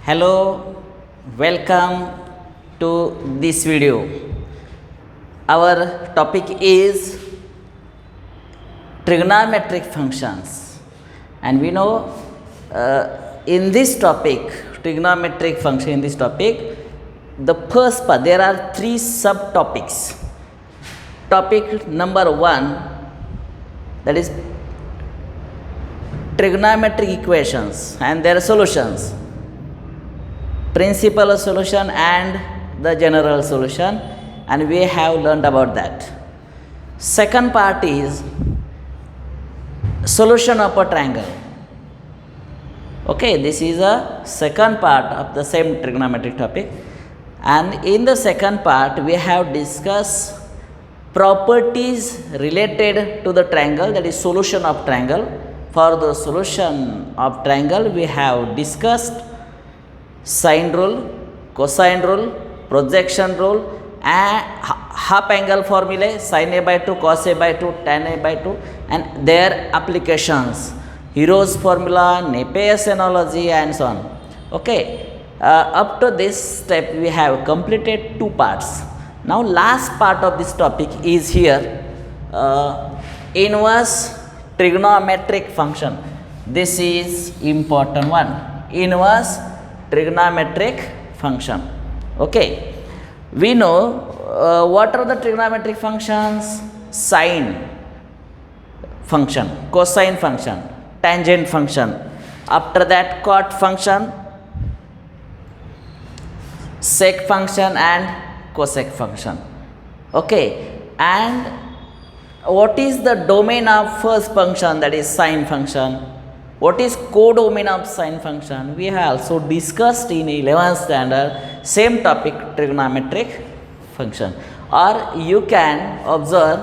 Hello, welcome to this video. Our topic is trigonometric functions, and we know in this topic, trigonometric function, in this topic, the first part, there are three subtopics. Topic number one, that is trigonometric equations and their solutions, principal solution and the general solution, and we have learned about that. Second part is solution of a triangle. Okay, this is a second part of the same trigonometric topic, and in the second part we have discussed properties related to the triangle, that is solution of triangle. For the solution of triangle we have discussed sine rule, cosine rule, projection rule, and half angle formulae, sin a by 2, cos a by 2, tan a by 2, and their applications, Hero's formula, Napier's analogy, and so on. Okay, up to this step we have completed two parts. Now last part of this topic is here, inverse trigonometric function. This is important one, inverse trigonometric function. Okay, we know what are the trigonometric functions: sine function, cosine function, tangent function, after that cot function, sec function, and cosec function. Okay, and what is the domain of first function, that is sine function? What is codomain of sine function? We have also discussed in 11th standard, same topic, trigonometric function. Or you can observe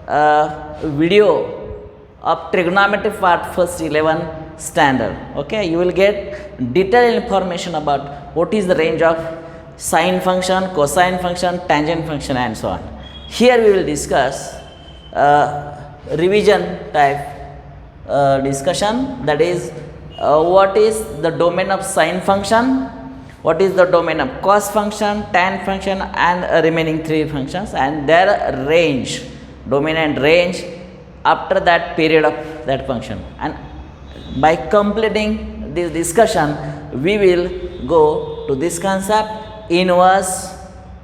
a video of trigonometry part first 11th standard. Okay, you will get detailed information about what is the range of sine function, cosine function, tangent function, and so on. Here we will discuss revision type discussion, that is what is the domain of sine function, what is the domain of cos function, tan function, and remaining three functions, and their range, domain and range after that period of that function. And by completing this discussion we will go to this concept, inverse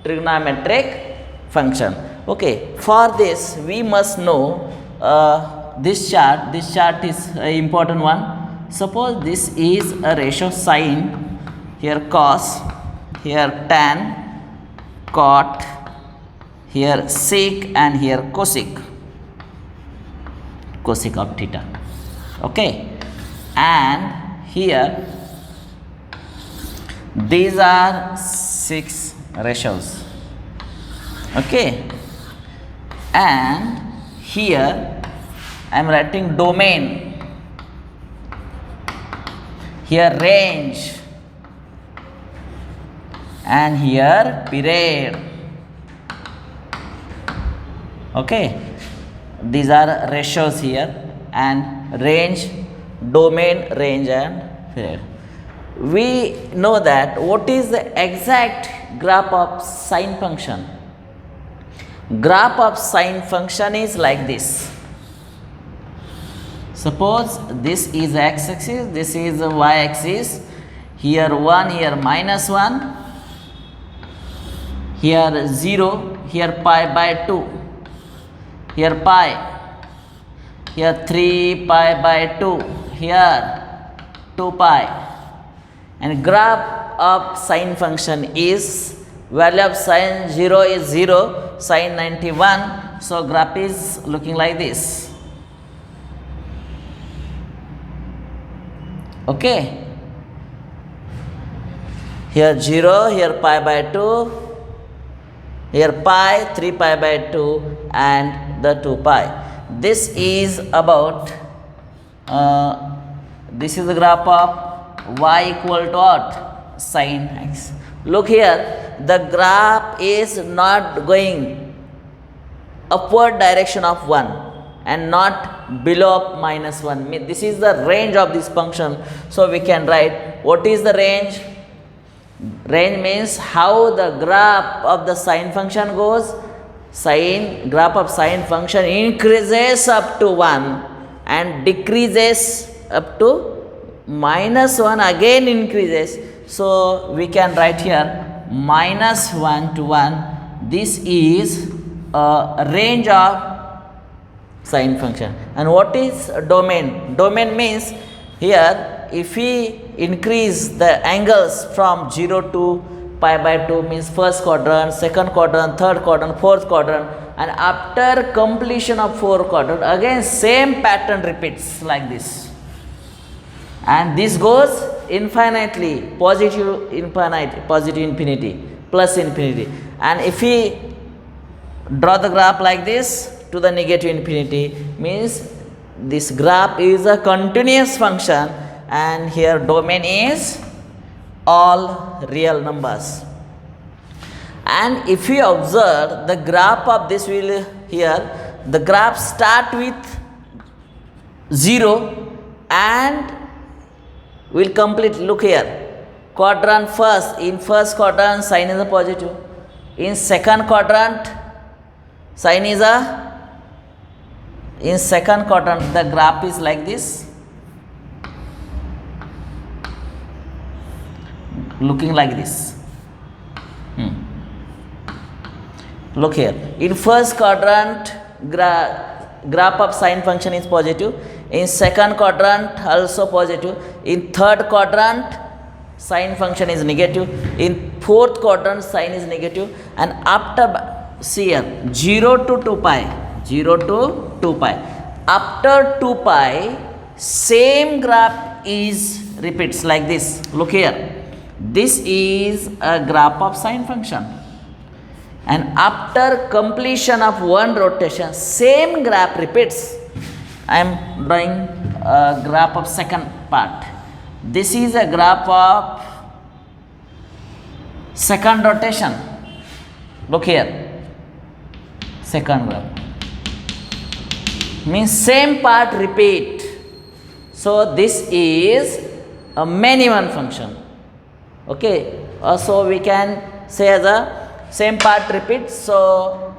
trigonometric function. Okay, for this we must know this chart. This chart is an important one. Suppose this is a ratio sine, here cos, here tan, cot, here sec, and here cosec of theta. Okay, and here these are 6 ratios. Okay, and here I am writing domain, here range, and here period. Okay, these are ratios here, and range, domain, range, and period. We know that what is the exact graph of sine function. Graph of sine function is like this. Suppose this is x-axis, this is y-axis, here 1, here minus 1, here 0, here pi by 2, here pi, here 3 pi by 2, here 2 pi, and graph of sine function is, value of sine 0 is 0, sine 91, so graph is looking like this. Okay, here 0, here pi by 2, here pi, 3 pi by 2, and the 2 pi. This is about, this is the graph of y equal to what? Sine x. Look here, the graph is not going upward direction of 1 and not below of minus 1. This is the range of this function. So we can write what is the range? Range means how the graph of the sine function goes. Graph of sine function increases up to 1 and decreases up to -1, again increases. So we can write here -1 to 1. This is a range of sine function. And what is domain? Domain means here if we increase the angles from 0 to pi by 2, means first quadrant, second quadrant, third quadrant, fourth quadrant, and after completion of 4 quadrant, again same pattern repeats like this. And this goes infinitely, positive infinity, plus infinity. And if we draw the graph like this to the negative infinity, means this graph is a continuous function, and here domain is all real numbers. And if you observe the graph of this, will here the graph start with 0 and will complete. Look here, quadrant first, in first quadrant sine is a positive, in second quadrant sine is a, in second quadrant the graph is like this, looking like this. Look here, in first quadrant graph of sine function is positive, in second quadrant also positive, in third quadrant sine function is negative, in fourth quadrant sine is negative, and after, see here, 0 to 2 pi, 0 to 2 pi, after 2 pi same graph is repeats like this. Look here, this is a graph of sine function, and after completion of one rotation same graph repeats. I am drawing a graph of second part. This is a graph of second rotation. Look here, second graph means same part repeat. So this is a many one function. Okay, so we can say the same part repeats. So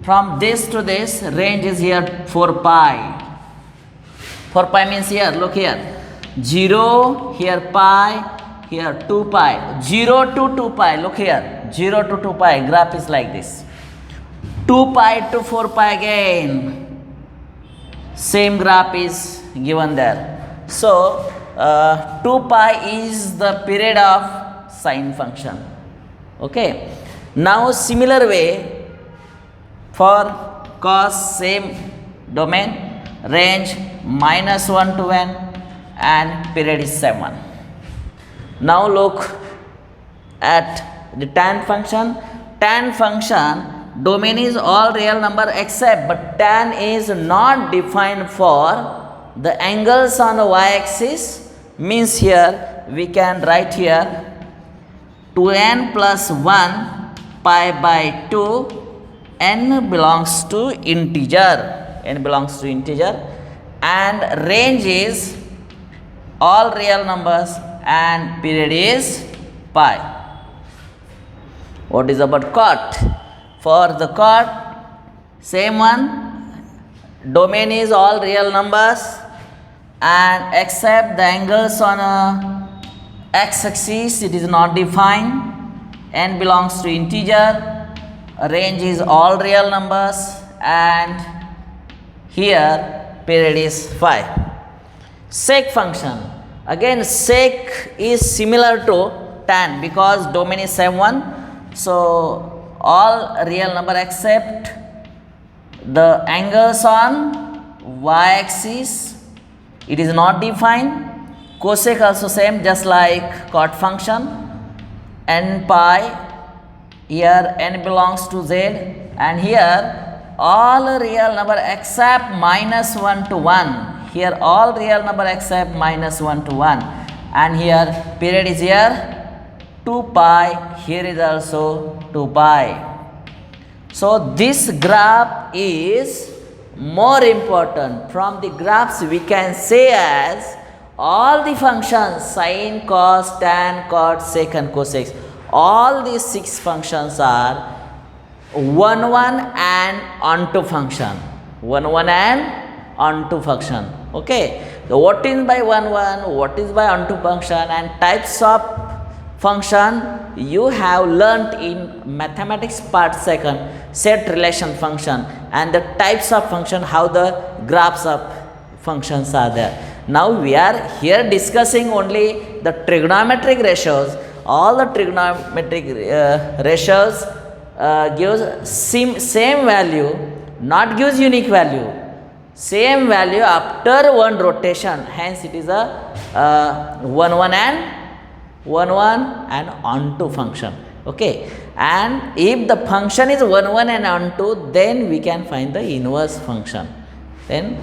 from this to this range is here 4 pi. 4 pi means here, look here, 0, here pi, here 2 pi, 0 to 2 pi, look here, 0 to 2 pi, graph is like this. 2 pi to 4 pi again, same graph is given there. So 2 pi is the period of sine function. Okay. Now similar way for cos, same domain, range -1 to n, and period is 7. Now look at the tan function. Tan function domain is all real number except, but tan is not defined for the angles on the y-axis, means here we can write here 2n plus 1 pi by 2, n belongs to integer, and range is all real numbers and period is pi. What is about cot? For the cot, same one, domain is all real numbers and except the angles on a x-axis it is not defined, n belongs to integer, range is all real numbers, and here period is 5. Sec function, again sec is similar to tan because domain is same one, so all real number except the angles on y-axis it is not defined. Cosec also same, just like cot function, n pi, here n belongs to z, and here all real number except -1 to 1, here all real number except -1 to 1, and here period is here 2 pi, here is also 2 pi. So this graph is more important. From the graphs we can say as all the functions sine, cos, tan, cot, sec and cosec, all these 6 functions are 1 1 and onto function, 1 1 and onto function. Okay, so what is by 1 1, what is by onto function, and types of function you have learnt in mathematics part 2nd, set relation function, and the types of function, how the graphs of functions are there. Now we are here discussing only the trigonometric ratios. All the trigonometric ratios gives same value, not gives unique value, same value after one rotation. Hence it is a 1 1 and onto function. Okay, and if the function is 1 1 and onto, then we can find the inverse function. Then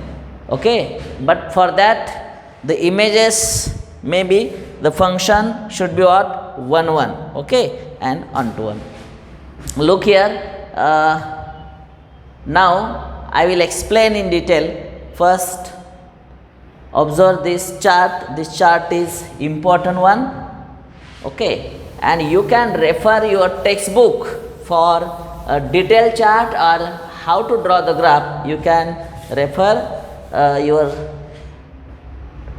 okay, but for that the images, maybe the function should be what, 1 1, okay, and onto 1. Look here, now I will explain in detail. First observe this chart. This chart is important one, okay, and you can refer your textbook for a detailed chart or how to draw the graph. You can refer your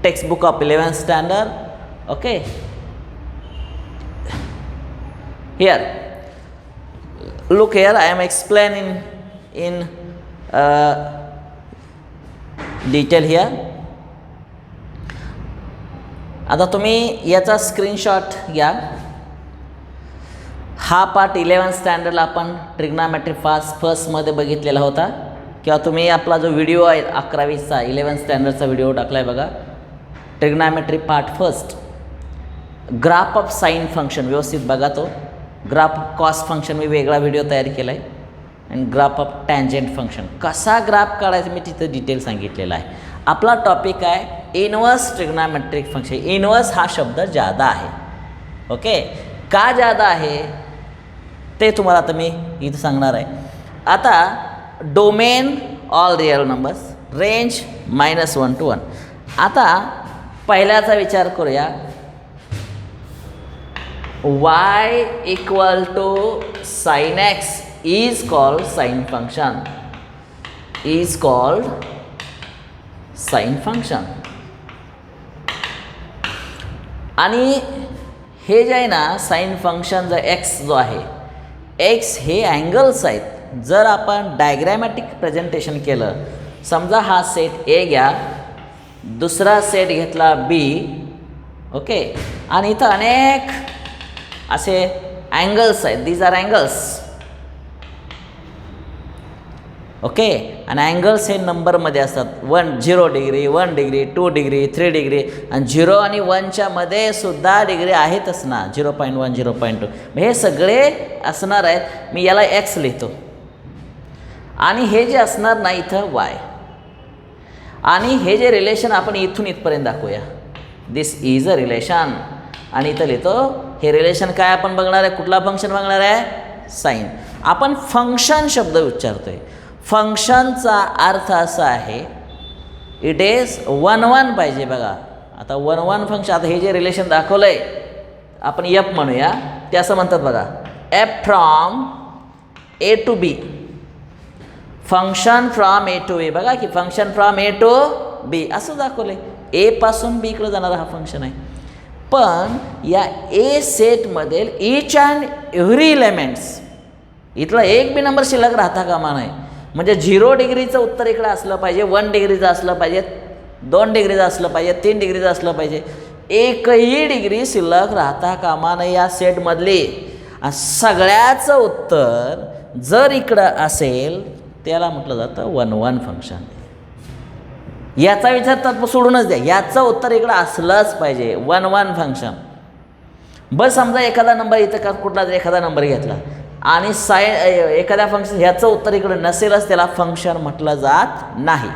textbook of 11th standard. Okay, here look here, I am explaining in detail here. आता तुम्ही याचा screenshot घ्या. हा part 11th स्टँडर्डला आपण trigonometry फर्स्टमध्ये बघितलेला होता, किंवा तुम्ही आपला जो व्हिडिओ आहे 11वीचा 11th स्टँडर्डचा व्हिडिओ टाकला आहे बघा, trigonometry part first. Graph of sine function व्यवस्थित बघा. तो ग्राफ ऑफ कॉस फंक्शन मी वेगळा व्हिडिओ तयार केला आहे, आणि ग्राफ ऑफ टँजंट फंक्शन कसा ग्राफ काढायचा मी तिथं डिटेल सांगितलेला आहे. आपला टॉपिक आहे इनवर्स ट्रिग्नॉमेट्रिक फंक्शन. इनवर्स हा शब्द जादा आहे. ओके, का जादा आहे ते तुम्हाला आता मी इथं सांगणार आहे. आता domain all real numbers, range -1 to 1. आता पहिल्याचा विचार करूया. y = sin x is called sin function, is called sin function. आणि हे जे आहे ना साइन फंक्शन, जर x जो आहे, x हे अँगल्स आहेत. जर आपण डायग्रॅमॅटिक प्रेझेंटेशन केलं, समजा हा सेट A घ्या, दुसरा सेट घेतला B, ओके, आणि इथं अनेक असे अँगल्स आहेत. दीज आर अँगल्स, ओके, आणि अँगल्स हे नंबरमध्ये असतात. 0 डिग्री, 1 डिग्री, 2 डिग्री, 3 डिग्री, आणि 0 आणि 1च्या मध्ये सुद्धा डिग्री आहेतच ना, 0.1, 0.2. हे सगळे असणार आहेत. मी याला x लिहितो, आणि हे जे असणार ना इथं y, आणि हे जे रिलेशन आपण इथून इथपर्यंत दाखवूया, दिस इज अ रिलेशन. आणि इथं लिहितो हे रिलेशन काय आपण बघणार आहे, कुठला फंक्शन बघणार आहे, साइन. आपण फंक्शन शब्द उच्चारतोय. फंक्शनचा अर्थ असा आहे, इट इज 1 1 पाहिजे बघा. आता 1 1 फंक्शन, आता हे जे रिलेशन दाखवलं आहे आपण एफ म्हणूया, ते असं म्हणतात बघा, F from A to B, function from A to B. बघा की function from A to B असं दाखवलं आहे. A पासून B कडे जाणारा हा फंक्शन आहे. पण या A सेटमधील ईच अँड एव्हरी एलिमेंट्स, इथला एक बी नंबर शिल्लक राहता कामा नये. म्हणजे 0 डिग्रीचं उत्तर इकडे असलं पाहिजे, 1 डिग्रीचं असलं पाहिजे, 2 डिग्रीचं असलं पाहिजे, 3 डिग्रीचं असलं पाहिजे. एकही डिग्री शिल्लक राहता कामा नये या सेटमधली. सगळ्याचं उत्तर जर इकडं असेल त्याला म्हटलं जातं 1 1 फंक्शन. याचा विचार तर सोडूनच द्या, याचं उत्तर इकडं असलंच पाहिजे, 1 1 फंक्शन. बस समजा एखादा नंबर इथं का कुठला जर एखादा नंबर घेतला आणि एखाद्या फंक्शन ह्याचं उत्तर इकडं नसेलच, त्याला फंक्शन म्हटलं जात नाही.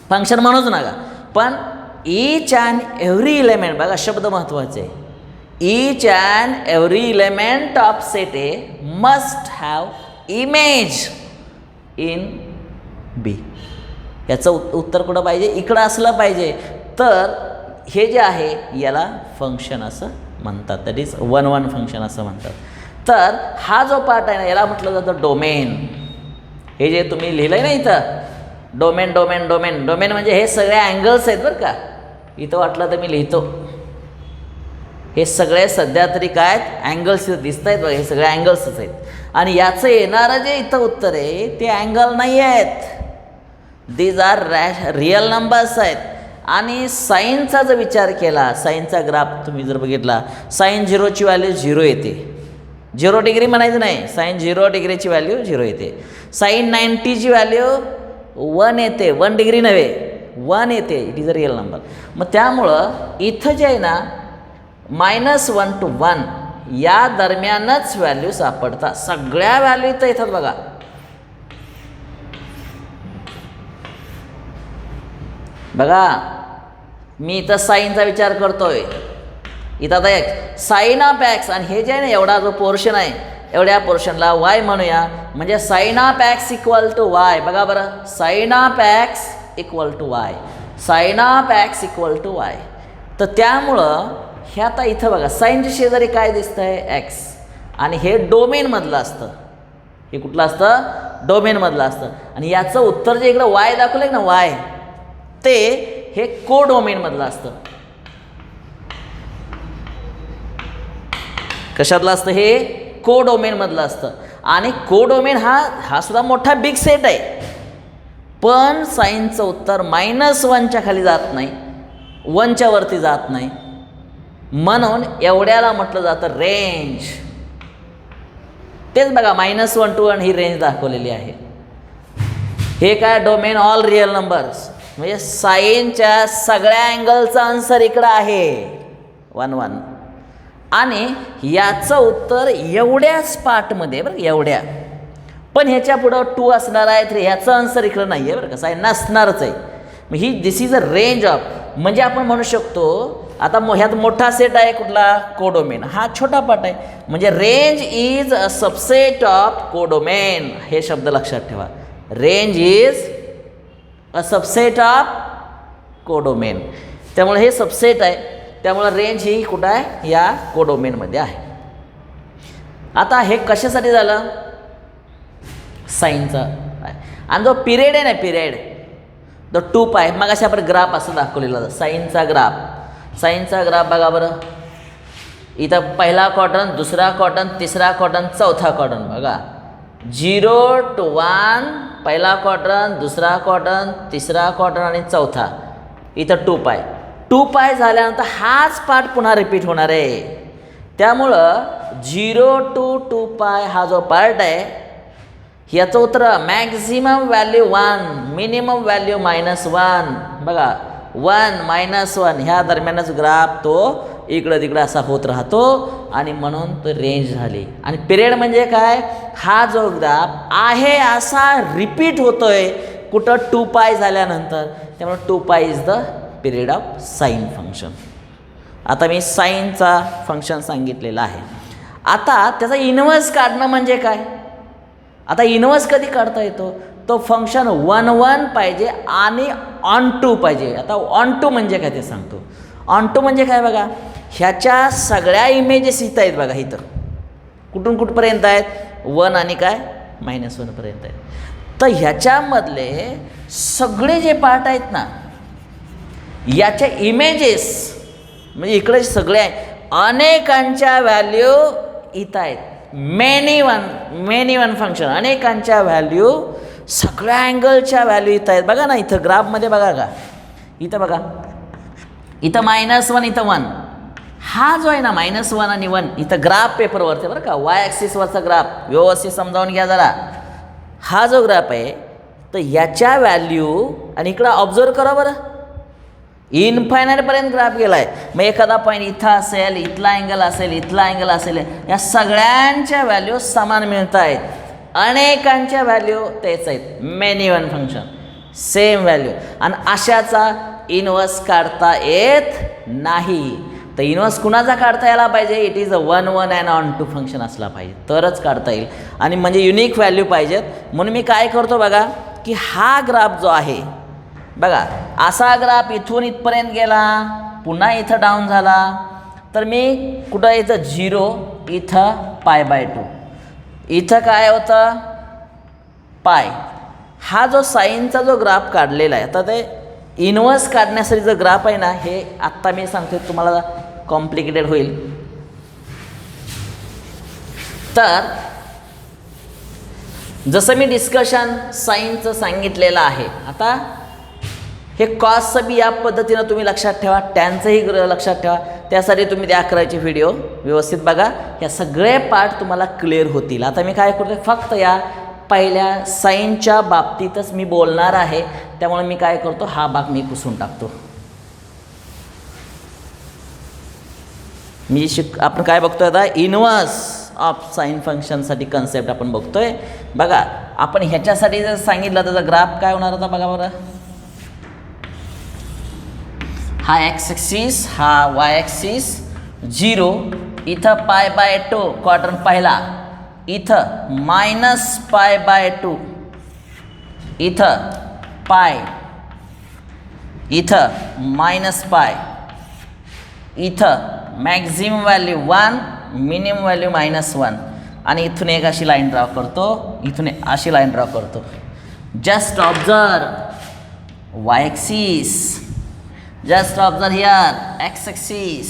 फंक्शन म्हणूच नका. पण ईच अँड एव्हरी एलिमेंट, बघा शब्द महत्त्वाचे, each and every element of set A must have image in B. याचं उत्तर कुठं पाहिजे, इकडं असलं पाहिजे. तर हे जे आहे याला फंक्शन असं म्हणतात. दॅट इज 1 1 फंक्शन असं म्हणतात. तर हा जो पार्ट आहे ना याला म्हटलं जातं डोमेन. हे जे तुम्ही लिहिलं आहे ना इथं डोमेन डोमेन डोमेन डोमेन म्हणजे हे सगळे अँगल्स आहेत बरं का. इथं वाटलं तर मी लिहितो. हे सगळे सध्या तरी काय अँगल्स दिसत आहेत बघा. हे सगळे अँगल्सच आहेत. आणि याचं येणारं जे इथं उत्तर आहे ते अँगल नाही आहेत. दीज आर रिअल नंबर्स आहेत. आणि साईनचा जर विचार केला, साईनचा ग्राफ तुम्ही जर बघितला, साईन 0ची व्हॅल्यू 0 येते. 0 डिग्री म्हणायचं नाही, साईन 0 डिग्रीची व्हॅल्यू 0 येते. साईन 90ची व्हॅल्यू 1 येते. 1 डिग्री नव्हे 1 येते. It is a real number. मग त्यामुळं इथं जे आहे ना -1 to 1 या दरम्यानच व्हॅल्यू सापडतात. सगळ्या व्हॅल्यू इथं येतात बघा. बघा मी इथं साईनचा विचार करतोय. इथं आता एक साईन ऑफ एक्स आणि हे जे आहे ना एवढा जो पोर्शन आहे एवढ्या पोर्शनला वाय म्हणूया. म्हणजे sine of x equal to y. बघा बरं sine of x equal to y. Sine of x equal to y. तर त्यामुळं हे आता इथं बघा साईनच्या शेजारी काय दिसतं आहे एक्स. आणि हे डोमेनमधलं असतं. हे कुठलं असतं डोमेनमधलं असतं. आणि याचं उत्तर जे इकडं वाय दाखवलं आहे ना वाय ते हे को डोमेनमधलं असतं. कशातलं असतं हे को डोमेनमधलं असतं. आणि को डोमेन हा सुद्धा मोठा बिग सेट आहे. पण साईनचं उत्तर -1च्या खाली जात नाही, 1च्या वरती जात नाही. म्हणून एवढ्याला म्हटलं जातं रेंज. तेच बघा -1 to 1 ही रेंज दाखवलेली आहे. हे काय डोमेन ऑल रिअल नंबर्स. म्हणजे साईनच्या सगळ्या अँगलचा आन्सर इकडं आहे 1 1. आणि याचं उत्तर एवढ्याच पार्टमध्ये बरं एवढ्या. पण ह्याच्या पुढं 2 असणार आहे तर ह्याचं आन्सर इकडं नाही आहे बरं का. साईन नसणारच आहे. मग ही दिस इज अ रेंज ऑफ. म्हणजे आपण म्हणू शकतो आता ह्यात मोठा सेट आहे कुठला कोडोमेन. हा छोटा पार्ट आहे. म्हणजे range is a subset of codomain. हे शब्द लक्षात ठेवा. Range is a subset of codomain. त्यामुळे हे सबसेट आहे. त्यामुळे रेंज ही कुठं आहे या कोडोमेनमध्ये आहे. आता हे कशासाठी झालं साईनचा. आणि जो पिरियड आहे ना पिरियड द 2π मग अशा आपण ग्राफ असं दाखवलेला साईनचा ग्राफ. साईनचा ग्राफ बघा बरं. इथं पहिला क्वाड्रंट, दुसरा क्वाड्रंट, तिसरा क्वाड्रंट, चौथा क्वाड्रंट. बघा 0 to 1 पहिला क्वाड्रंट, दुसरा क्वाड्रंट, तिसरा क्वाड्रंट आणि चौथा. इथं 2π झाल्यानंतर हाच पार्ट पुन्हा रिपीट होणार आहे. त्यामुळं 0 to 2π हा जो पार्ट आहे याचं उत्तर मॅक्झिमम व्हॅल्यू 1 मिनिमम व्हॅल्यू -1. बघा 1 -1 ह्या दरम्यानच ग्राफ तो इकडं तिकडं असा होत राहतो. आणि म्हणून तो रेंज झाली. आणि पिरियड म्हणजे काय हा जो ग्राफ आहे असा रिपीट होतोय कुठं 2π झाल्यानंतर. त्यामुळे 2π is the period of sine function. आता मी साईनचा फंक्शन सांगितलेला आहे. आता त्याचा इन्व्हर्स काढणं म्हणजे काय. आता इन्व्हर्स कधी काढता येतो तो फंक्शन 1 1 पाहिजे आणि ऑन टू पाहिजे. आता ऑन टू म्हणजे काय ते सांगतो. ऑन टू म्हणजे काय बघा ह्याच्या सगळ्या इमेजेस इथं आहेत बघा. इथं कुठून कुठपर्यंत आहेत 1 आणि काय -1 पर्यंत आहेत. तर ह्याच्यामधले सगळे जे पार्ट आहेत ना याच्या इमेजेस म्हणजे इकडे सगळे अनेकांच्या व्हॅल्यू इथं आहेत. मेनी वन फंक्शन अनेकांच्या व्हॅल्यू सगळ्या अँगलच्या व्हॅल्यू इथं आहेत. बघा ना इथं ग्राफमध्ये बघा का इथं बघा इथं -1 इथं 1. हा जो आहे ना -1 आणि 1 इथं ग्राफ पेपरवरती बरं का वाय ॲक्सिसवरचा ग्राफ व्यवस्थित समजावून घ्या जरा. हा जो ग्राफ आहे तर याच्या व्हॅल्यू आणि इकडं ऑब्झर्व करा बरं इनफायनाईटपर्यंत ग्राफ गेला आहे. मग एखादा पॉईंट इथं असेल, इथला अँगल असेल, इथला अँगल असेल, या सगळ्यांच्या व्हॅल्यू समान मिळत आहेत. अनेकांच्या व्हॅल्यू तेच आहेत. Many one function same value. आणि अशाचा इन्व्हर्स काढता येत नाही. तर इन्व्हर्स कुणाचा काढता यायला पाहिजे it is a 1 1 and onto function असला पाहिजे तरच काढता येईल. आणि म्हणजे युनिक व्हॅल्यू पाहिजेत. म्हणून मी काय करतो बघा की हा ग्राफ जो आहे बघा असा ग्राफ इथून इथपर्यंत गेला पुन्हा इथं डाऊन झाला तर मी कुठं इथं 0, इथं π/2, इथं काय होतं पाय. हा जो साईनचा जो ग्राफ काढलेला आहे, आता ते इन्व्हर्स काढण्यासाठी जो ग्राफ आहे ना, हे आत्ता मी सांगतो तुम्हाला कॉम्प्लिकेटेड होईल. तर जसं मी डिस्कशन साईनचं सांगितलेलं आहे, आता हे कॉसचं बी या पद्धतीनं तुम्ही लक्षात ठेवा, टॅनचंही लक्षात ठेवा. त्यासाठी तुम्ही त्या 11चे व्हिडिओ व्यवस्थित बघा, या सगळे पार्ट तुम्हाला क्लिअर होतील. आता मी काय करतो, फक्त या पहिल्या साईनच्या बाबतीतच मी बोलणार आहे, त्यामुळे मी काय करतो, हा भाग मी पुसून टाकतो. आपण काय बघतोय आता, इन्व्हर्स ऑफ साईन फंक्शनसाठी कन्सेप्ट आपण बघतोय. बघा आपण ह्याच्यासाठी जर सांगितलं त्याचा ग्राफ काय होणार होता बघा बरं. हा एक्स ॲक्सिस, हा वाय ॲक्सिस, 0, इथं π/2 क्वाड्रंट पहिला, इथं -π/2, इथं पाय, इथं -π, इथं मॅक्झिमम व्हॅल्यू 1, मिनिमम व्हॅल्यू -1, आणि इथून एक अशी लाईन ड्रॉ करतो, इथून अशी लाईन ड्रॉ करतो. Just observe Y axis, just observe here x axis.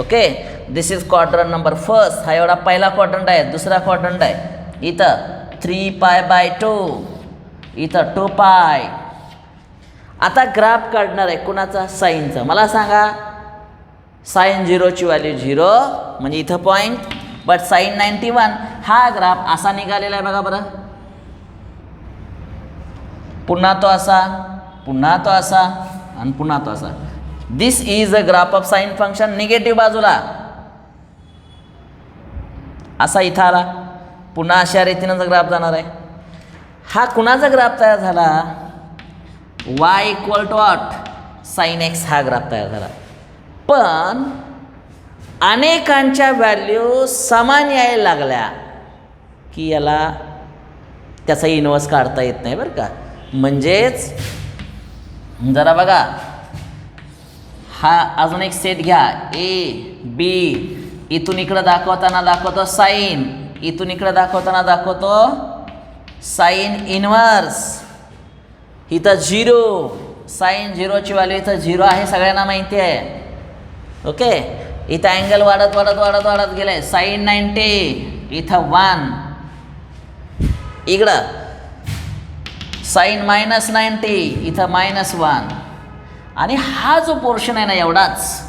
Okay, this is quadrant number first. हा एवढा पहिला क्वाड्रंट आहे. दुसरा क्वाड्रंट आहे, इथं 3π/2, इथं 2π. आता ग्राफ काढणार आहे कुणाचा, साईनचा. मला सांगा, साईन 0ची व्हॅल्यू 0 म्हणजे इथं पॉईंट, बट साईन 91 हा ग्राफ असा निघालेला आहे बघा बरं. पुन्हा तो असा, पुन्हा तो असा, आणि पुन्हा तो असा. This is a graph of sine function. Negative बाजूला असा इथं आला, पुन्हा अशा रीतीनं ग्राफ जाणार आहे. हा कुणाचा ग्राफ तयार झाला, y = what, साईन एक्स हा ग्राफ तयार झाला. पण अनेकांच्या व्हॅल्यू समान यायला लागल्या की याला त्याचा इन्व्हर्स काढता येत नाही बरं का. म्हणजेच जरा बघा, हा अजून एक सेट घ्या, A B, इथून इकडं दाखवतो साईन, इथून इकडं दाखवतो साईन इन्व्हर्स, इथं 0, साईन 0ची व्हॅल्यू इथं 0 आहे, सगळ्यांना माहिती आहे. ओके, इथं अँगल वाढत गेले, साईन 90, इथं 1, इकडं साईन -90, इथं -1, आणि हा जो पोर्शन आहे ना एवढाच,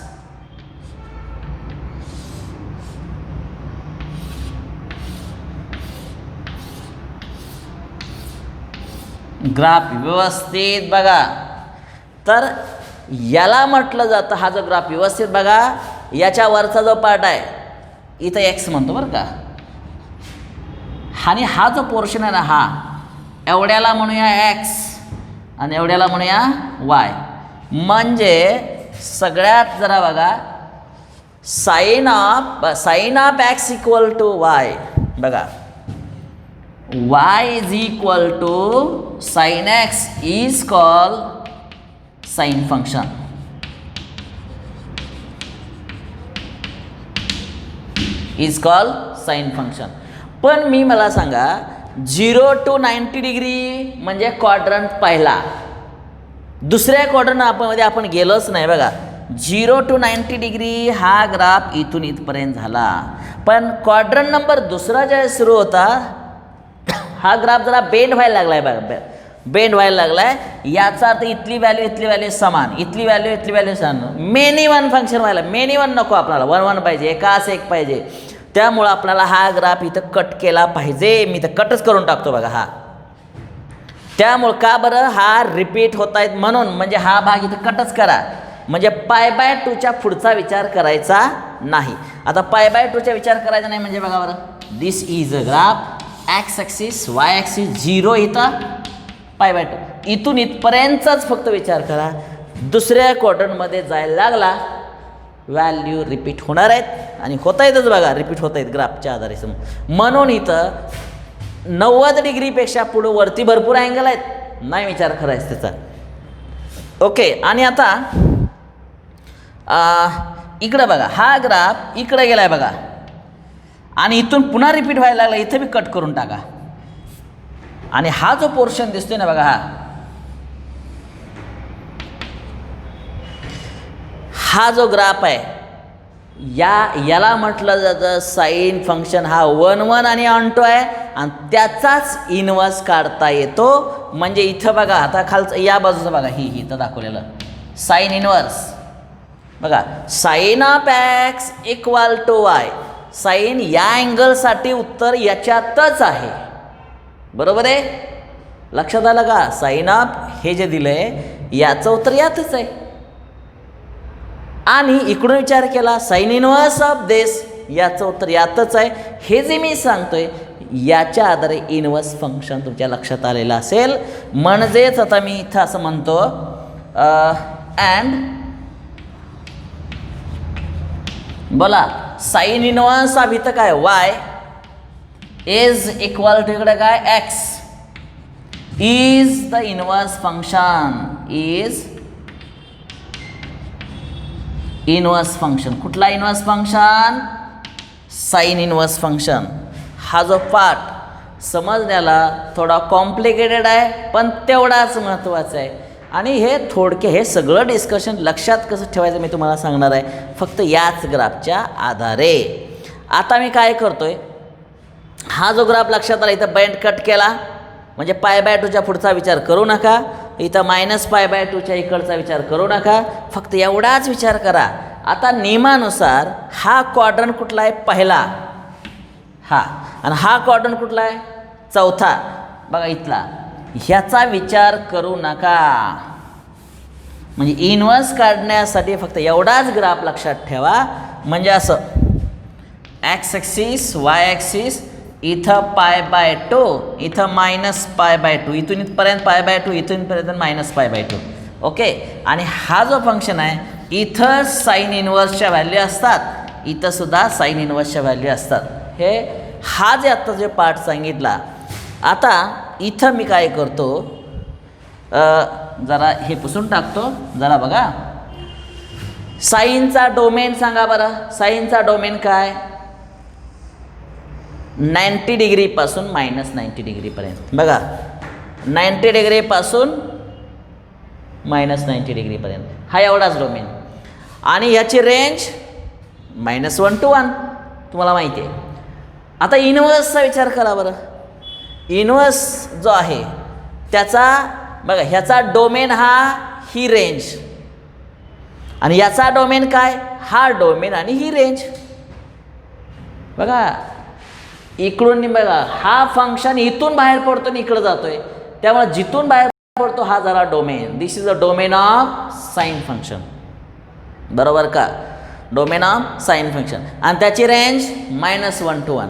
ग्राफ व्यवस्थित बघा. तर याला म्हटलं जातं, हा जो ग्राफ व्यवस्थित बघा, याच्या वरचा जो पार्ट आहे इथं एक्स म्हणतो बरं का, आणि हा जो पोर्शन आहे ना, हा एवढ्याला म्हणूया एक्स आणि एवढ्याला म्हणूया वाय. म्हणजे सगळ्यात जरा बघा, साईन ऑफ एक्स = वाय. बघा, y = sin x is called sin function. is called sin function. पण मला सांगा, 0 to 90 डिग्री म्हणजे क्वाड्रंट पहिला. दुसऱ्या क्वाड्रंट मध्ये आपण गेलोच नाही बघा. 0 to 90 डिग्री हा ग्राफ इथून इथपर्यंत झाला. पण क्वाड्रंट नंबर दुसरा ज्यावेळेस सुरू होता, हा ग्राफ जरा बेंड व्हायला लागलाय बघा, बेंड व्हायला लागलाय. याचा अर्थ इथली व्हॅल्यू समान, इथली व्हॅल्यू समान. मेनी वन फंक्शन व्हायला, मेनी वन नको आपल्याला, 1 1 पाहिजे, एकास एक पाहिजे. त्यामुळं आपल्याला हा ग्राफ इथं कट केला पाहिजे. मी इथं कटच करून टाकतो बघा हा. त्यामुळं का बरं, हा रिपीट होत आहेत म्हणून, म्हणजे हा भाग इथं कटच करा. म्हणजे π/2च्या पुढचा विचार करायचा नाही. आता π/2चा विचार करायचा नाही म्हणजे बघा बरं, this is a graph, X axis, Y axis, 0 इथं, π/2, इथून इथपर्यंतच फक्त विचार करा. दुसऱ्या क्वाड्रंटमध्ये जायला लागला, व्हॅल्यू रिपीट होणार आहेत आणि होता येतच बघा, रिपीट होत आहेत ग्राफच्या आधारे. म्हणून इथं 90 डिग्रीपेक्षा पुढं वरती भरपूर अँगल आहेत, नाही विचार करायचा त्याचा. ओके, आणि आता इकडं बघा, हा ग्राफ इकडे गेलाय बघा, आणि इथून पुन्हा रिपीट व्हायला लागला, इथे बी कट करून टाका. आणि हा जो पोर्शन दिसतोय ना बघा, हा जो ग्राफ आहे, याला म्हटलं जातं साईन फंक्शन. हा 1 1 आणि ऑनटो आहे, आणि त्याचाच इनवर्स काढता येतो. म्हणजे इथं बघा, आता खालचं या बाजूचं बघा, ही इथं दाखवलेलं साईन इनवर्स बघा, sine of x equal to y. Sine या अँगलसाठी उत्तर याच्यातच आहे, बरोबर आहे. लक्षात आलं का? साईन ऑफ हे जे दिलंय याचं उत्तर यातच आहे. आणि इकडून विचार केला साईन इनवर्स ऑफ दिस, याचं उत्तर यातच आहे. हे जे मी सांगतोय याच्या आधारे इनवर्स फंक्शन तुमच्या लक्षात आलेलं असेल. म्हणजेच आता मी इथं असं म्हणतो, अँड बोला साईन इनवर्स ऑफ इथं काय वाय इज इक्वल टू इकडे काय X is the inverse function. Is inverse function. कुठला inverse function? Sine inverse function. हा जो पार्ट समजण्याला थोडा कॉम्प्लिकेटेड आहे, पण तेवढाच महत्त्वाचा आहे. आणि हे थोडके हे सगळं डिस्कशन लक्षात कसं ठेवायचं मी तुम्हाला सांगणार आहे, फक्त याच ग्राफच्या आधारे. आता मी काय करतोय, हा जो ग्राफ लक्षात आला, इथं बेंड कट केला, म्हणजे π/2च्या पुढचा विचार करू नका, इथं -π/2च्या इकडचा विचार करू नका, फक्त एवढाच विचार करा. आता नियमानुसार हा क्वाड्रंट कुठला आहे? पहिला. हा, आणि हा क्वाड्रंट कुठला आहे? चौथा. बघा इथला, ह्याचा विचार करू नका. म्हणजे इनवर्स काढण्यासाठी फक्त एवढाच ग्राफ लक्षात ठेवा. म्हणजे असं एक्स ॲक्सिस, वाय ॲक्सिस, इथं π/2, इथं -π/2, इथून इथपर्यंत π/2, इथून पर्यंत -π/2. ओके. आणि हा जो फंक्शन आहे, इथं साईन इनवर्सच्या व्हॅल्यू असतात, इथं सुद्धा साईन इनवर्सच्या व्हॅल्यू असतात. हे हा जे आत्ता जे पार्ट सांगितला. आता इथं मी काय करतो, जरा हे पुसून टाकतो. जरा बघा, साईनचा डोमेन सांगा बरं. साईनचा डोमेन काय? 90 डिग्रीपासून -90 डिग्रीपर्यंत. बघा, 90 डिग्रीपासून -90 डिग्रीपर्यंत हा एवढाच डोमेन. आणि ह्याची रेंज -1 to 1 तुम्हाला माहिती आहे. आता इनवर्सचा विचार करा बरं. इनवर्स जो आहे त्याचा बघा, ह्याचा डोमेन हा ही रेंज, आणि याचा डोमेन काय? हा डोमेन आणि ही रेंज. बघा इकडून बघा, हा फंक्शन इथून बाहेर पडतो आणि इकडं जातोय, त्यामुळे जिथून बाहेर पडतो हा झाला domain. This is the domain of sine function, बरोबर का? डोमेन ऑफ साईन फंक्शन, आणि त्याची रेंज -1 to 1.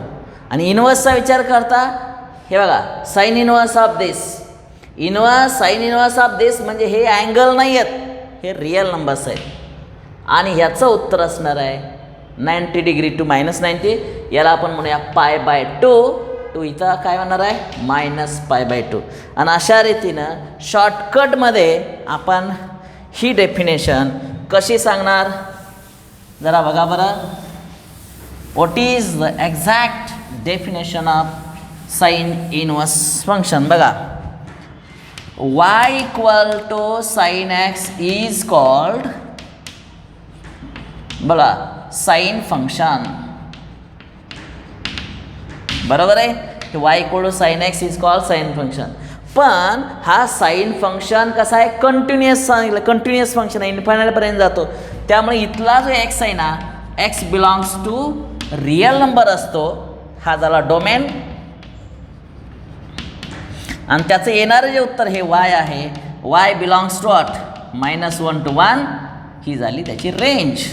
आणि इनवर्सचा विचार करता, हे बघा, sine inverse of this, inverse sine inverse of this म्हणजे हे अँगल नाही आहेत, हे रिअल नंबर्स आहेत. आणि ह्याचं उत्तर असणार आहे 90 डिग्री टू -90. याला आपण म्हणूया π/2. टू इथं काय होणार आहे? -π/2. आणि अशा रीतीनं शॉर्टकटमध्ये आपण ही डेफिनेशन कशी सांगणार जरा बघा बरं. What is the exact definition of sine inverse function? बघा, y equal to sine x is called, बघा, साईन फंक्शन, बरोबर आहे. y equal to sine x is called sine function. पण हा साईन फंक्शन कसा आहे? कंटिन्युअस सांगितलं, कंटिन्युअस फंक्शन आहे, इन्फायनाईटपर्यंत जातो. त्यामुळे इथला जो एक्स आहे ना, x belongs to real number असतो, हा झाला डोमेन. आणि त्याचं येणारं जे उत्तर हे y आहे, y belongs to what? -1 to 1. ही झाली त्याची रेंज.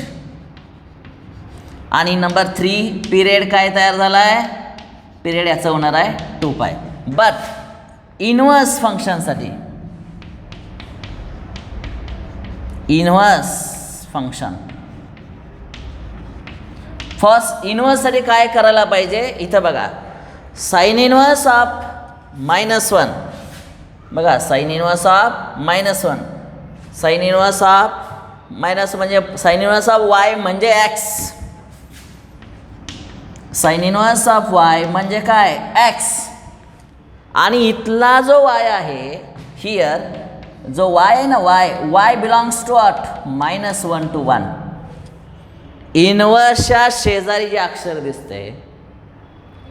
आणि नंबर 3 पिरियड काय तयार झाला आहे? पिरियड याचा होणार आहे 2π. बट इनवर्स फंक्शनसाठी, इनवर्स फंक्शन फर्स्ट इनवर्ससाठी काय करायला पाहिजे? इथं बघा, साईन इनवर्स ऑफ -1, बघा, sine inverse of -1, sine inverse of minus म्हणजे साइन इनवर्स ऑफ वाय म्हणजे x. Sine inverse of y म्हणजे काय एक्स. आणि इथला जो वाय आहे हिअर जो वाय आहे ना y belongs to what -1 to 1. इनवर्सच्या शेजारी जे अक्षर दिसते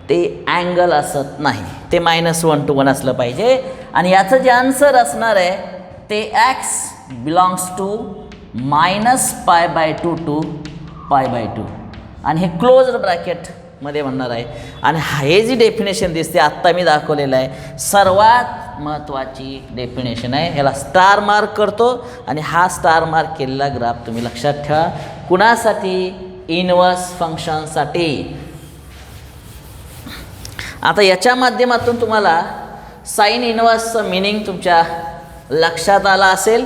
ते अँगल असत नाही, ते -1 to 1 असलं पाहिजे. आणि याचं जे आन्सर असणार आहे ते एक्स बिलॉंग्स टू -π/2 to π/2 आणि हे क्लोज्ड ब्रॅकेटमध्ये म्हणणार आहे. आणि हे जी डेफिनेशन दिसते आत्ता मी दाखवलेलं आहे सर्वात महत्त्वाची डेफिनेशन आहे. याला स्टार मार्क करतो आणि हा स्टार मार्क केलेला ग्राफ तुम्ही लक्षात ठेवा. कुणासाठी? इनवर्स फंक्शनसाठी. आता याच्या माध्यमातून तुम्हाला साइन इनवर्सचं मिनिंग तुमच्या लक्षात आलं असेल.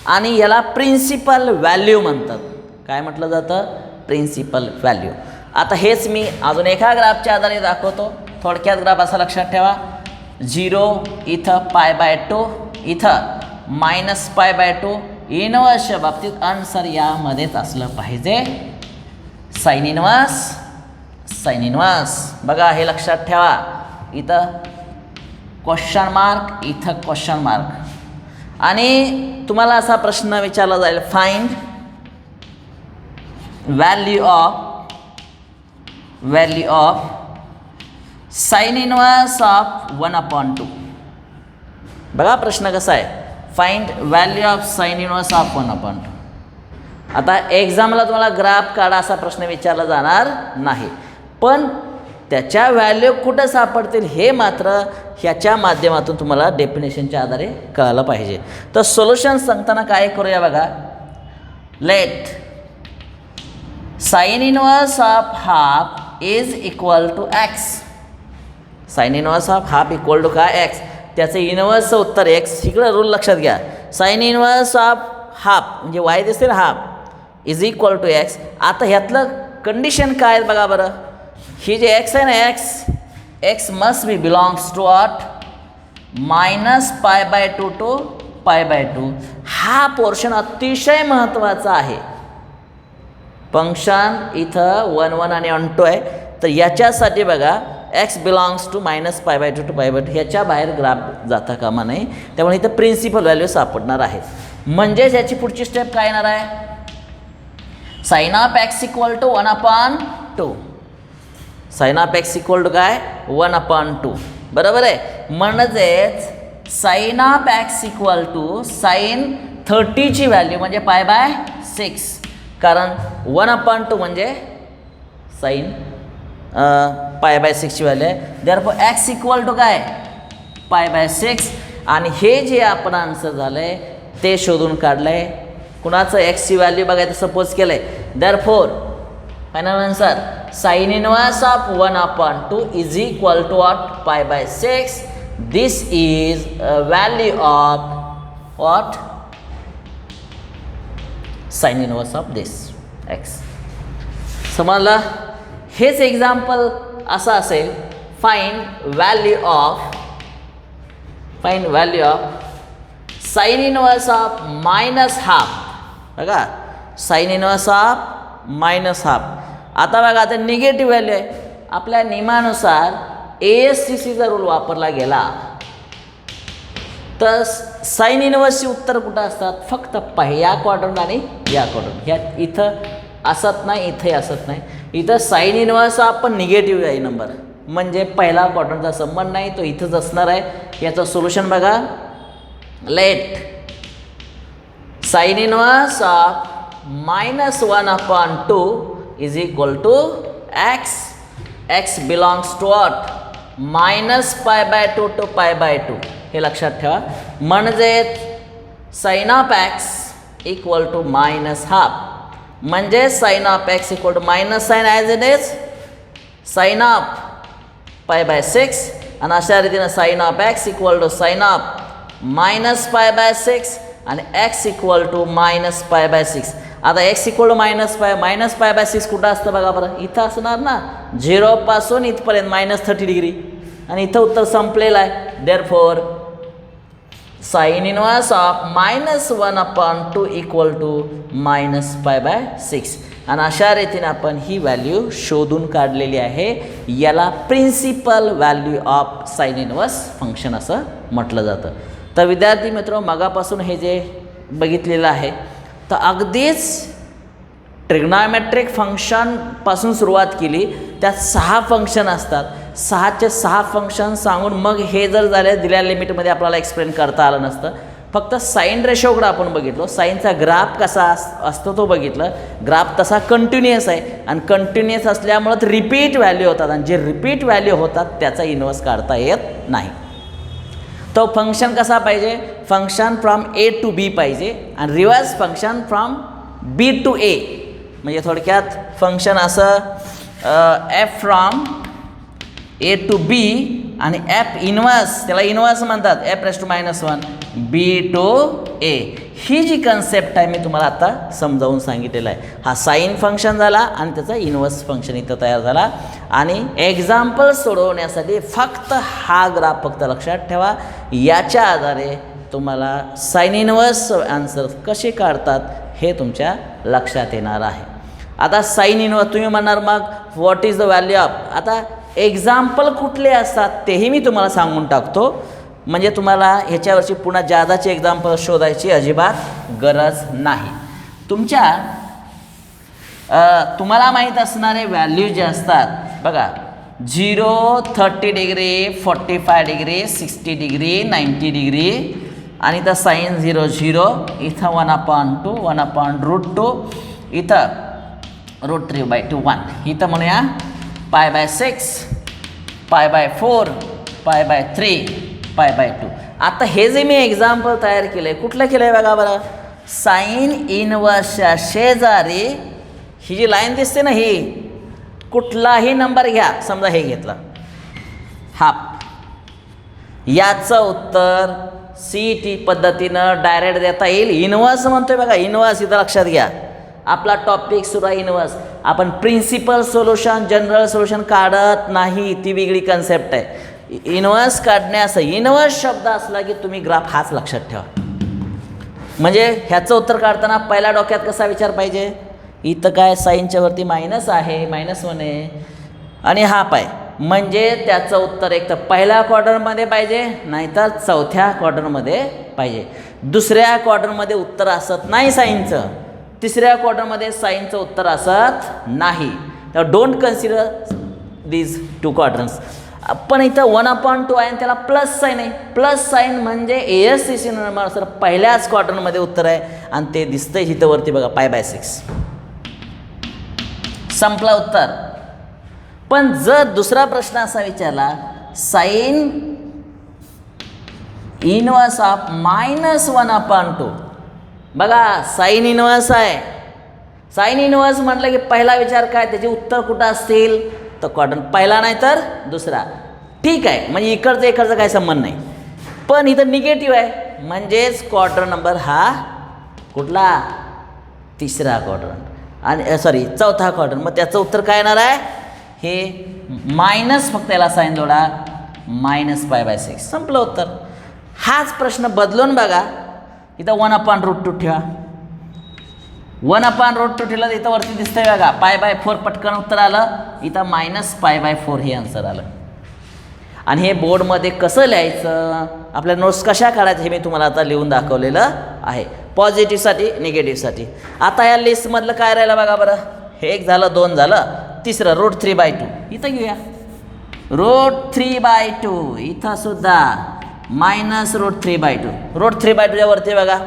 आणि याला प्रिन्सिपल व्हॅल्यू म्हणतात. काय म्हटलं जातं? Principal value. आता हेच मी अजून एका ग्राफच्या आधारे दाखवतो. थोडक्यात ग्राफ असा लक्षात ठेवा. 0 इथं π/2 इथं -π/2. इनवर्सच्या बाबतीत आन्सर यामध्येच असलं पाहिजे साइन इनवर्स. बघा हे लक्षात ठेवा. इथं क्वेश्चन मार्क इथं क्वेश्चन मार्क. आणि तुम्हाला असा प्रश्न विचारला जाईल find value of sine inverse of 1/2. बघा प्रश्न कसा आहे. Find value of sine inverse of 1/2. आता एक्झामला तुम्हाला ग्राफ काढा असा प्रश्न विचारला जाणार नाही, पण त्याच्या व्हॅल्यू कुठं सापडतील हे मात्र ह्याच्या माध्यमातून तुम्हाला डेफिनेशनच्या आधारे कळालं पाहिजे. तर सोल्युशन सांगताना काय करूया बघा. Let sine inverse of half is equal to x. Sine inverse of half equal to काय एक्स. त्याचं इनवर्सचं उत्तर एक्स. इकडं रूल लक्षात घ्या. साइन इनवर्स ऑफ हाफ म्हणजे वाय दिसते ना half is equal to x. आता ह्यातलं कंडिशन काय आहे बघा बरं. ही जे एक्स आहे ना X must be belongs to what -π/2 to π/2. हा पोर्शन अतिशय महत्त्वाचा आहे. फंक्शन इथं 1 1 आणि ऑन2 आहे. तर याच्यासाठी बघा एक्स बिलॉंग्स टू -π/2 to π/2 ह्याच्या बाहेर ग्राफ जाता कामा नये. त्यामुळे इथं प्रिन्सिपल व्हॅल्यू सापडणार आहे. म्हणजेच याची पुढची स्टेप काय येणार आहे. Sine of x equal to 1/2. Sine of x equal to काय 1/2. बरोबर आहे. म्हणजेच sine of x equal to sine 30ची व्हॅल्यू म्हणजे π/6. कारण 1/2 म्हणजे साइन π/6ची व्हॅल्यू आहे. देअरफॉर एक्स इक्वल टू काय π/6. आणि हे जे आपण आन्सर झालं आहे ते शोधून काढलं आहे. कुणाचं एक्सची व्हॅल्यू बघायचं सपोज केलं आहे. Therefore final answer sine inverse of 1/2 is equal to what π/6. This is value of what sine inverse of this x. समजलं. हेच एक्झाम्पल असं असेल. Find value of sine inverse of -half. बघा साइन इनवर्स ऑफ -हाफ. आता बघा आता negative value आहे. आपल्या नियमानुसार ASTCचा रूल वापरला गेला तर साइन इनवर्सची उत्तर कुठं असतात. फक्त या क्वाड्रंट आणि या क्वाड्रंट. ह्यात इथं असत नाही, इथे असत नाही. इथं साइन इनवर्स ऑफ पण निगेटिव्ह आहे नंबर म्हणजे पहिला क्वाड्रंटचा संबंध नाही, तो इथंच असणार आहे. याचं सोल्युशन बघा. Let sine inverse of -1/2 is equal to x. X belongs to what -π/2 to π/2. हे लक्षात ठेवा. म्हणजेच sine of x equal to -half. म्हणजे sine of x equal to -sine as it is sine of π/6. आणि अशा रीतीनं sine of x equal to sine of -π/6 आणि x equal to -π/6. आता एक्स इक्वल टू -π/6 कुठं असतं बघा बरं. इथं असणार ना. 0 पासून इथपर्यंत -30 डिग्री आणि इथं उत्तर संपलेलं आहे. Therefore sine inverse of -1/2 equal to -π/6 आणि अशा रीतीने आपण ही व्हॅल्यू शोधून काढलेली आहे. याला principal value of sine inverse function असं म्हटलं जातं. तर विद्यार्थी मित्र, मगापासून हे जे बघितलेलं आहे तर अगदीच ट्रिग्नॉमेट्रिक फंक्शनपासून सुरुवात केली. त्यात 6 फंक्शन असतात. 6चे 6 फंक्शन सांगून मग हे जर झाले दिल्या लिमिटमध्ये आपल्याला एक्सप्लेन करता आलं नसतं. फक्त साईन रेशोकडं आपण बघितलो, साईनचा ग्राफ कसा असतो तो बघितलं. ग्राफ तसा कंटिन्युअस आहे आणि कंटिन्युअस असल्यामुळं रिपीट व्हॅल्यू होतात आणि जे रिपीट व्हॅल्यू होतात त्याचा इन्व्हर्स काढता येत नाही. तो फंक्शन कसा पाहिजे, function from A to B पाहिजे आणि reverse function from B to A. म्हणजे थोडक्यात फंक्शन असं f from A to B आणि एफ इन्व्हर्स, त्याला इन्व्हर्स म्हणतात, f⁻⁻1 B to A. ही जी कन्सेप्ट आहे मी तुम्हाला आता समजावून सांगितलेलं आहे. हा साईन फंक्शन झाला आणि त्याचा इन्व्हर्स फंक्शन इथं तयार झाला. आणि एक्झाम्पल सोडवण्यासाठी फक्त हा ग्राफ फक्त लक्षात ठेवा. याच्या आधारे तुम्हाला साईन इन्व्हर्स आन्सर कसे काढतात हे तुमच्या लक्षात येणार आहे. आता साईन इन्व्हर्स तुम्ही म्हणणार मग what is the value of. आता एक्झाम्पल कुठले असतात तेही मी तुम्हाला सांगून टाकतो, म्हणजे तुम्हाला ह्याच्यावरची पुन्हा जादाची एक्झाम्पल शोधायची अजिबात गरज नाही. तुम्हाला माहीत असणारे व्हॅल्यू जे असतात बघा, 0, 30 डिग्री, 45 डिग्री, 60 डिग्री, 90 डिग्री आणि इथं साईन 0, 0, इथं 1/2, 1/√2, इथं √3/2, 1, इथं म्हणूया π/6, π/4, π/3, π/2. आता हे जे मी एक्झाम्पल तयार केलं आहे, कुठलं केलं आहे बघा बरं, साईन इनवर्सच्या शेजारी ही जी लाईन दिसते ना, ही कुठलाही नंबर घ्या, समजा हे घेतला हाफ, याचं उत्तर CET पद्धतीनं डायरेक्ट देता येईल. इनवर्स म्हणतोय बघा, इनवर्स इथं लक्षात घ्या. आपला टॉपिक सुरू आहे इनवर्स. आपण प्रिन्सिपल सोल्युशन, जनरल सोल्युशन काढत नाही, ती वेगळी कन्सेप्ट आहे. इनवर्स काढण्यास इनवर्स शब्द असला की तुम्ही ग्राफ हाच लक्षात ठेवा. म्हणजे ह्याचं उत्तर काढताना पहिल्या डोक्यात कसा विचार पाहिजे, इथं काय साईनच्या वरती मायनस आहे, -1 आहे आणि हाफ आहे, म्हणजे त्याचं उत्तर एक तर पहिल्या क्वार्टरमध्ये पाहिजे नाहीतर चौथ्या क्वार्टरमध्ये पाहिजे. दुसऱ्या क्वार्टरमध्ये उत्तर असत नाही साईनचं, तिसऱ्या क्वार्टरमध्ये साईनचं उत्तर असत नाही. तर डोंट कन्सिडर दीज 2 क्वार्टर्स. पण इथं 1/2 आहे आणि त्याला प्लस साईन आहे. प्लस साईन म्हणजे ASCC नंबर सर पहिल्याच क्वार्टरमध्ये उत्तर आहे आणि ते दिसतंय इथं वरती बघा π/6. संपला उत्तर. पण जर दुसरा प्रश्न असा विचारला, साईन इनवर्स ऑफ -1/2, बघा साईन इनवर्स आहे. साईन इनवर्स म्हटलं की पहिला विचार काय, त्याचे उत्तर कुठं असतील, तर क्वार्टर पहिला नाही तर दुसरा. ठीक आहे, म्हणजे इकडचा काही संबंध नाही. पण इथं निगेटिव्ह आहे, म्हणजेच क्वार्टर नंबर हा कुठला, तिसरा क्वार्टर आणि चौथा क्वार्टर. मग त्याचं उत्तर काय येणार आहे, हे मायनस, फक्त याला साईन जोडा, -π/6. संपलं उत्तर. हाच प्रश्न बदलून बघा, इथं 1/√2 ठेवा. 1/√2 ठेवलं तर इथं वरती दिसतंय बघा π/4, पटकन उत्तर आलं. इथं -π/4 हे आन्सर आलं. आणि हे बोर्डमध्ये कसं लिहायचं, आपल्या नोट्स कशा काढायचं हे मी तुम्हाला आता लिहून दाखवलेलं आहे, पॉझिटिव्हसाठी निगेटिव्हसाठी. आता या लिस्टमधलं काय राहिलं बघा बरं, हे 1 झालं, 2 झालं, तिसरं √3/2 इथं घेऊया. √3/2 इथं सुद्धा -√3/2. √3/2 वरती बघा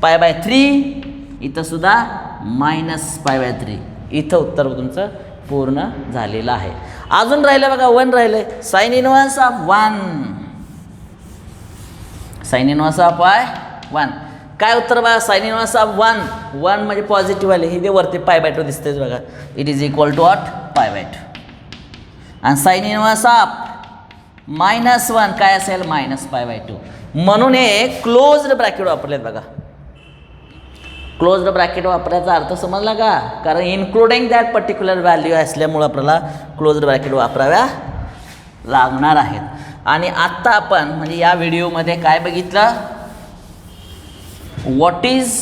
π/3, इथं सुद्धा -π/3. इथं उत्तर तुमचं पूर्ण झालेलं आहे. अजून राहिलं बघा 1 राहिलं, sine inverse of 1. Sine inverse of 1 काय उत्तर बघा, साईन इनवर्स ऑफ 1 म्हणजे पॉझिटिव्ह आले, हे वरती π/2 दिसतेच बघा, it is equal to what, π/2. आणि साईन इनवर्स ऑफ -1 काय असेल, -π/2. म्हणून हे क्लोज्ड ब्रॅकेट वापरलेत बघा. क्लोज्ड ब्रॅकेट वापरायचा अर्थ समजला का, कारण इन्क्लुडिंग दॅट पर्टिक्युलर व्हॅल्यू असल्यामुळं आपल्याला क्लोज्ड ब्रॅकेट वापराव्या लागणार आहेत. आणि आत्ता आपण म्हणजे या व्हिडिओमध्ये काय बघितलं, what is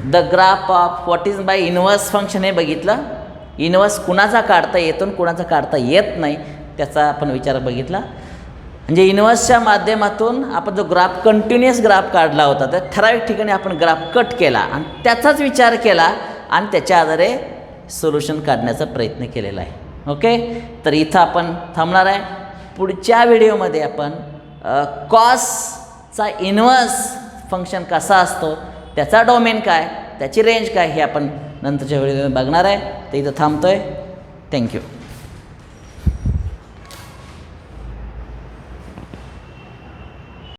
the graph of what is by inverse function हे बघितलं. इन्व्हर्स कुणाचा काढता येतो आणि कुणाचा काढता येत नाही त्याचा आपण विचार बघितला. म्हणजे इन्व्हर्सच्या माध्यमातून आपण जो ग्राफ कंटिन्युअस ग्राफ काढला होता तर ठराविक ठिकाणी आपण ग्राफ कट केला आणि त्याचाच विचार केला आणि त्याच्या आधारे सोल्युशन काढण्याचा प्रयत्न केलेला आहे. ओके, तर इथं आपण थांबणार आहे. पुढच्या व्हिडिओमध्ये आपण कॉसचा इन्व्हर्स फंक्शन कसा असतो, त्याचा डोमेन काय, त्याची रेंज काय हे आपण नंतरच्या व्हिडिओमध्ये बघणार आहे. तर इथं थांबतो आहे. थँक्यू.